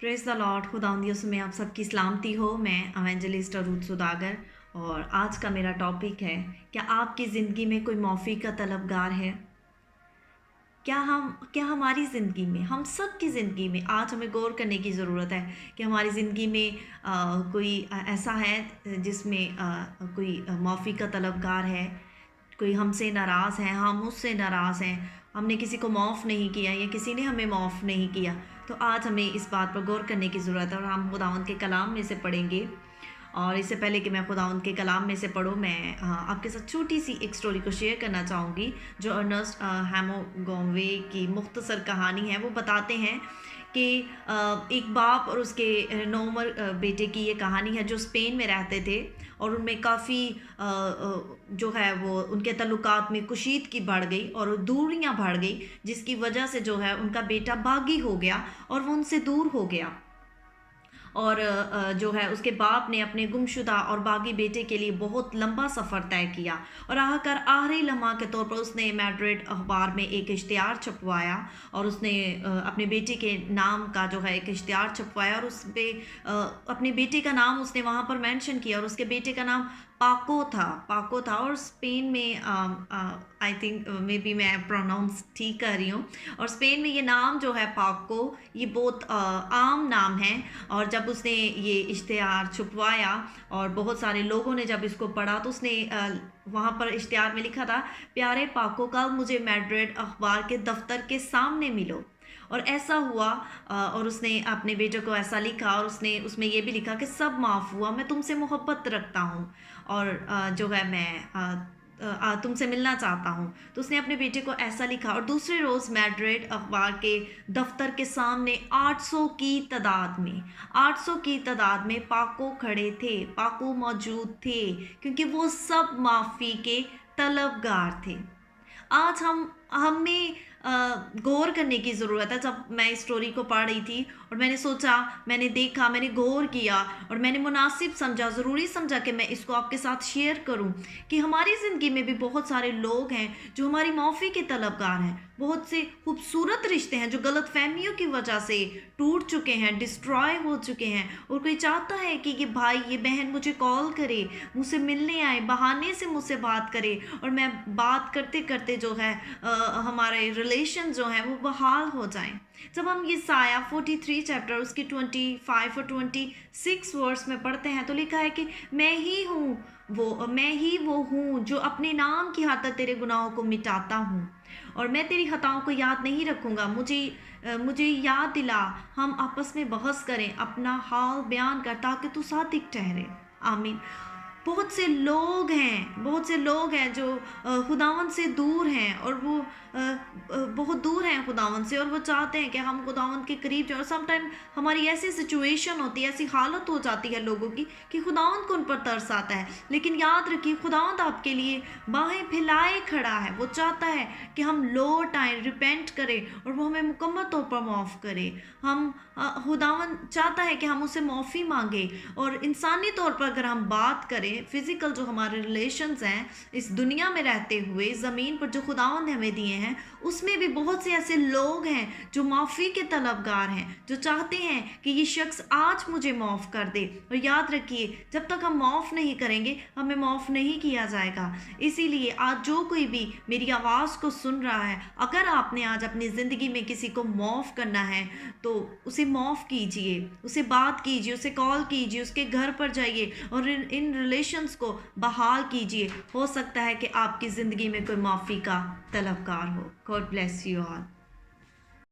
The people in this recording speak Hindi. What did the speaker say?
Praise the Lord. खुदावंदियों में आप सबकी सलामती हो। मैं एवेंजलिस्ट रूथ सुदागर और आज का मेरा टॉपिक है, क्या आपकी ज़िंदगी में कोई माफ़ी का तलबगार है? क्या हमारी ज़िंदगी में, हम सब की ज़िंदगी में आज हमें गौर करने की ज़रूरत है कि हमारी ज़िंदगी में कोई ऐसा है जिसमें कोई माफ़ी का तलबगार है, कोई हमसे नाराज़ है, हम उससे नाराज़ हैं, हमने किसी को माफ़ नहीं किया या किसी ने हमें माफ़ नहीं किया। तो आज हमें इस बात पर गौर करने की ज़रूरत है और हम खुदावंद के कलाम में से पढ़ेंगे। और इससे पहले कि मैं खुदावंद के कलाम में से पढ़ूँ, मैं आपके साथ छोटी सी एक स्टोरी को शेयर करना चाहूँगी जो अर्नेस्ट हेमिंग्वे की मुख्तसर कहानी है। वो बताते हैं कि एक बाप और उसके 9 उम्र बेटे की ये कहानी है जो स्पेन में रहते थे और उनमें काफ़ी जो है वो उनके तल्लुकात में कुशीदगी बढ़ गई और दूरियां बढ़ गई, जिसकी वजह से जो है उनका बेटा बागी हो गया और वो उनसे दूर हो गया। और जो है उसके बाप ने अपने गुमशुदा और बागी बेटे के लिए बहुत लंबा सफ़र तय किया और आखिर आखिरी लम्हा के तौर पर उसने मैड्रिड अखबार में एक इश्तिहार छपवाया और उसने अपने बेटे के नाम का जो है एक इश्तिहार छपवाया और उस पर अपने बेटे का नाम उसने वहाँ पर मेंशन किया और उसके बेटे का नाम पाको था। और स्पेन में आई थिंक मे बी मैं प्रोनाउंस ठीक कर रही हूँ, और स्पेन में ये नाम जो है पाको, ये बहुत आम नाम है। और जब उसने ये इश्तिहार छुपवाया और बहुत सारे लोगों ने जब इसको पढ़ा तो उसने वहाँ पर इश्तिहार में लिखा था, प्यारे पाको, कल मुझे मैड्रिड अखबार के दफ्तर के सामने मिलो। और ऐसा हुआ और उसने अपने बेटे को ऐसा लिखा और उसने उसमें ये भी लिखा कि सब माफ़ हुआ, मैं तुमसे मोहब्बत रखता हूँ और जो है मैं तुमसे मिलना चाहता हूँ। तो उसने अपने बेटे को ऐसा लिखा और दूसरे रोज़ मैड्रिड अखबार के दफ्तर के सामने 800 की तादाद में पाको खड़े थे, पाको मौजूद थे, क्योंकि वो सब माफ़ी के तलबगार थे। आज हमें गौर करने की ज़रूरत है। जब मैं इस स्टोरी को पढ़ रही थी और मैंने सोचा, मैंने देखा, मैंने गौर किया और मैंने मुनासिब समझा, ज़रूरी समझा कि मैं इसको आपके साथ शेयर करूं कि हमारी ज़िंदगी में भी बहुत सारे लोग हैं जो हमारी माफ़ी के तलबगार हैं। बहुत से खूबसूरत रिश्ते हैं जो गलत फहमियों की वजह से टूट चुके हैं, डिस्ट्रॉय हो चुके हैं, और कोई चाहता है कि ये भाई, ये बहन मुझे कॉल करे, मुझसे मिलने आए, बहाने से मुझसे बात करे और मैं बात करते करते जो है हमारे रिलेशन जो हैं वो बहाल हो जाएं। जब हम ये साया 43 चैप्टर उसकी 25 और 26 वर्स में पढ़ते हैं तो लिखा है कि मैं ही वो हूँ जो अपने नाम की खातिर तेरे गुनाहों को मिटाता हूँ और मैं तेरी खताओं को याद नहीं रखूँगा। मुझे याद दिला, हम आपस में बहस करें, अपना हाल बयान कर, ताकि तू सादिक ठहरे। आमीन। बहुत से लोग हैं जो खुदावंद से दूर हैं और वो बहुत दूर हैं खुदावंद से और वो चाहते हैं कि हम खुदावंद के करीब जाएं। और समटाइम हमारी ऐसी सिचुएशन होती है, ऐसी हालत हो जाती है लोगों की कि खुदावंद को उन पर तरस आता है। लेकिन याद रखिए, खुदावंद आपके लिए बाहें फैलाए खड़ा है। वो चाहता है कि हम लौट आएं, रिपेंट करें और वो हमें मुकम्मल तौर पर माफ़ करे। खुदावंद चाहता है कि हम उससे माफ़ी मांगे। और इंसानी तौर पर अगर हम बात करें, फिज़िकल जो हमारे रिलेशंस हैं इस दुनिया में रहते हुए, ज़मीन पर जो खुदावंद ने हमें दिए हैं, उसमें भी बहुत से ऐसे लोग हैं जो माफ़ी के तलबगार हैं, जो चाहते हैं कि ये शख्स आज मुझे माफ़ कर दे। और याद रखिए, जब तक हम माफ़ नहीं करेंगे हमें माफ़ नहीं किया जाएगा। इसीलिए आज जो कोई भी मेरी आवाज़ को सुन रहा है, अगर आपने आज अपनी ज़िंदगी में किसी को माफ़ करना है तो उसे माफ़ कीजिए, उसे बात कीजिए, उसे कॉल कीजिए, उसके घर पर जाइए और इन रिलेशंस को बहाल कीजिए। हो सकता है कि आपकी ज़िंदगी में कोई माफ़ी का तलबगार हो। God bless you all.